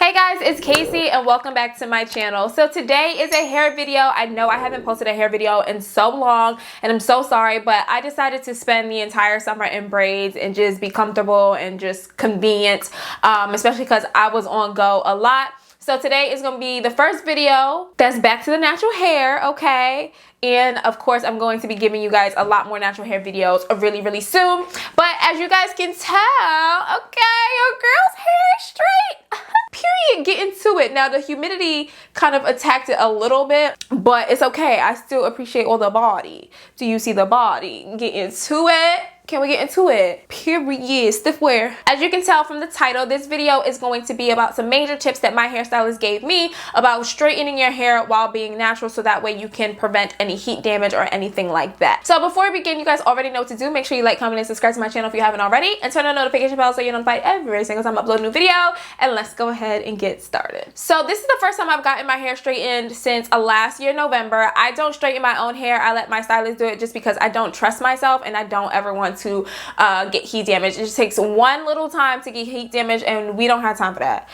Hey guys, it's Casey and welcome back to my channel. So today is a hair video. I know I haven't posted a hair video in so long and I'm so sorry, but I decided to spend the entire summer in braids and just be comfortable and just convenient, especially because I was on go a lot. So today is going to be the first video that's back to the natural hair, okay? And of course, I'm going to be giving you guys a lot more natural hair videos really soon. But as you guys can tell, okay, your girl's hair is straight. Period. Get into it. Now, the humidity kind of attacked it a little bit, but it's okay. I still appreciate all the body. Do you see the body? Get into it. Can we get into it? Period. Stiff wear. As you can tell from the title, this video is going to be about some major tips that my hairstylist gave me about straightening your hair while being natural, so that way you can prevent any heat damage or anything like that. So before we begin, you guys already know what to do. Make sure you like, comment, and subscribe to my channel if you haven't already, and turn on the notification bell so you're notified every single time I upload a new video. And let's go ahead and get started. So this is the first time I've gotten my hair straightened since last year, November. I don't straighten my own hair. I let my stylist do it just because I don't trust myself and I don't ever want to get heat damage. It just takes one little time to get heat damage and we don't have time for that.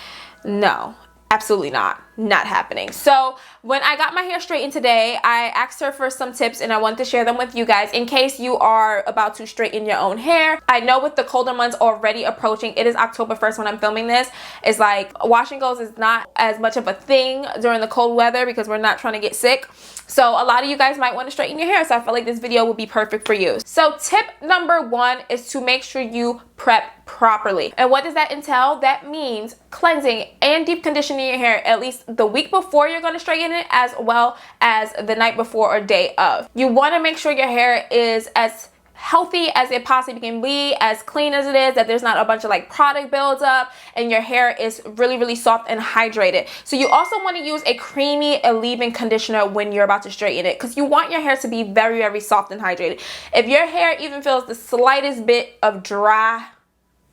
No, absolutely not happening. So when I got my hair straightened today, I asked her for some tips and I want to share them with you guys in case you are about to straighten your own hair. I know with the colder months already approaching, it is October 1st when I'm filming this. It's like wash and goes is not as much of a thing during the cold weather because we're not trying to get sick. So a lot of you guys might want to straighten your hair, so I feel like this video will be perfect for you. So tip number one is to make sure you prep properly. And what does that entail? That means cleansing and deep conditioning your hair at least the week before you're going to straighten it, as well as the night before or day of. You want to make sure your hair is as healthy as it possibly can be, as clean as it is, that there's not a bunch of like product buildup, and your hair is really soft and hydrated. So you also want to use a creamy leave-in conditioner when you're about to straighten it, because you want your hair to be very soft and hydrated. If your hair even feels the slightest bit of dry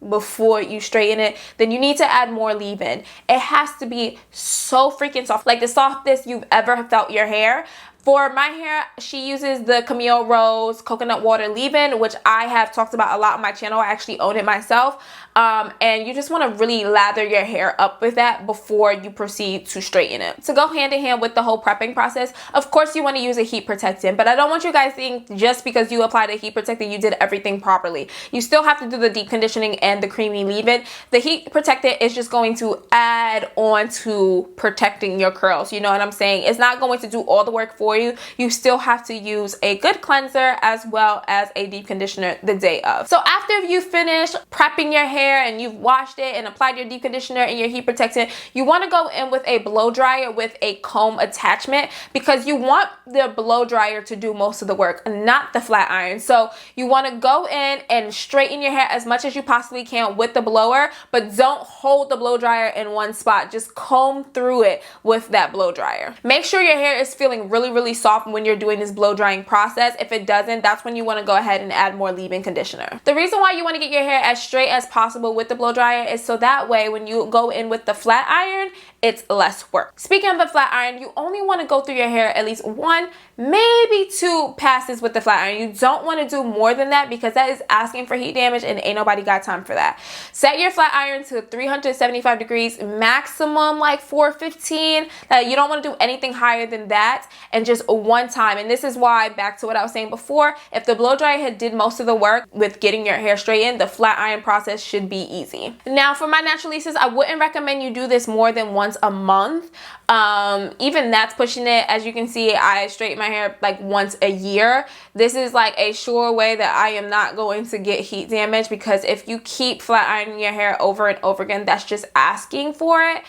before you straighten it, then you need to add more leave-in. It has to be so freaking soft, like the softest you've ever felt your hair. For my hair, she uses the Camille Rose coconut water leave-in, which I have talked about a lot on my channel. I actually own it myself. And you just want to really lather your hair up with that before you proceed to straighten it. To go hand in hand with the whole prepping process, of course you want to use a heat protectant, but I don't want you guys to think just because you applied a heat protectant you did everything properly. You still have to do the deep conditioning and the creamy leave-in. The heat protectant is just going to add on to protecting your curls. You know what I'm saying? It's not going to do all the work for you. You still have to use a good cleanser as well as a deep conditioner the day of. So after you finish prepping your hair and you've washed it and applied your deep conditioner and your heat protectant, you want to go in with a blow dryer with a comb attachment, because you want the blow dryer to do most of the work, not the flat iron. So you want to go in and straighten your hair as much as you possibly can with the blower, but don't hold the blow dryer in one spot. Just comb through it with that blow dryer. Make sure your hair is feeling really soft when you're doing this blow drying process. If it doesn't, that's when you want to go ahead and add more leave-in conditioner. The reason why you want to get your hair as straight as possible with the blow dryer is so that way when you go in with the flat iron, it's less work. Speaking of the flat iron, you only want to go through your hair at least one, maybe two passes with the flat iron. You don't want to do more than that because that is asking for heat damage and ain't nobody got time for that. Set your flat iron to 375 degrees, maximum like 415. You don't want to do anything higher than that, and just one time. And this is why, back to what I was saying before, if the blow dryer had did most of the work with getting your hair straightened, the flat iron process should be easy. Now for my naturalistas, I wouldn't recommend you do this more than once a month. Even that's pushing it. As you can see, I straighten my hair like once a year. This is like a sure way that I am not going to get heat damage, because if you keep flat ironing your hair over and over again, that's just asking for it.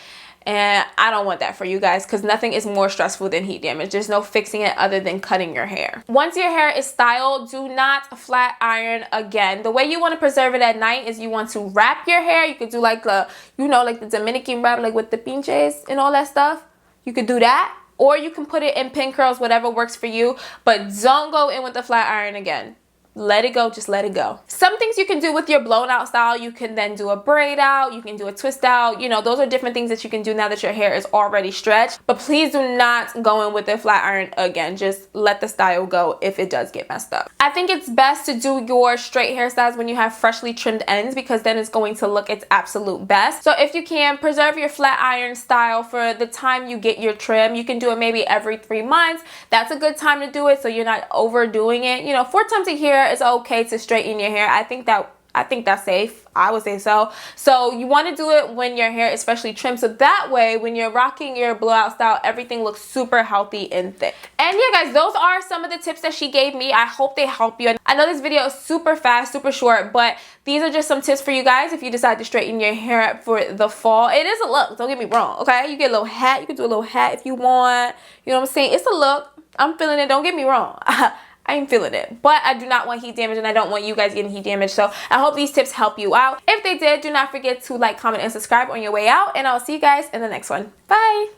And I don't want that for you guys, because nothing is more stressful than heat damage. There's no fixing it other than cutting your hair. Once your hair is styled, do not flat iron again. The way you want to preserve it at night is you want to wrap your hair. You could do like the, like the Dominican wrap, like with the pinches and all that stuff. You could do that. Or you can put it in pin curls, whatever works for you. But don't go in with the flat iron again. let it go, just let it go. Some things you can do with your blown out style, you can then do a braid out, you can do a twist out, you know, those are different things that you can do now that your hair is already stretched. But please do not go in with a flat iron again. Just let the style go if it does get messed up. I think it's best to do your straight hairstyles when you have freshly trimmed ends, because then it's going to look its absolute best. So if you can, preserve your flat iron style for the time you get your trim. You can do it maybe every 3 months. That's a good time to do it so you're not overdoing it. You know, 4 times a year is okay to straighten your hair. I think that's safe. I would say so. So you want to do it when your hair is freshly trimmed, so that way when you're rocking your blowout style, everything looks super healthy and thick. And yeah guys, those are some of the tips that she gave me. I hope they help you. I know this video is super fast, super short, but these are just some tips for you guys if you decide to straighten your hair up for the fall. It is a look, don't get me wrong, okay? You get a little hat, you can do a little hat if you want. You know what I'm saying? It's a look. I'm feeling it, don't get me wrong. I ain't feeling it, but I do not want heat damage and I don't want you guys getting heat damage. So I hope these tips help you out. If they did, do not forget to like, comment, and subscribe on your way out, and I'll see you guys in the next one. Bye.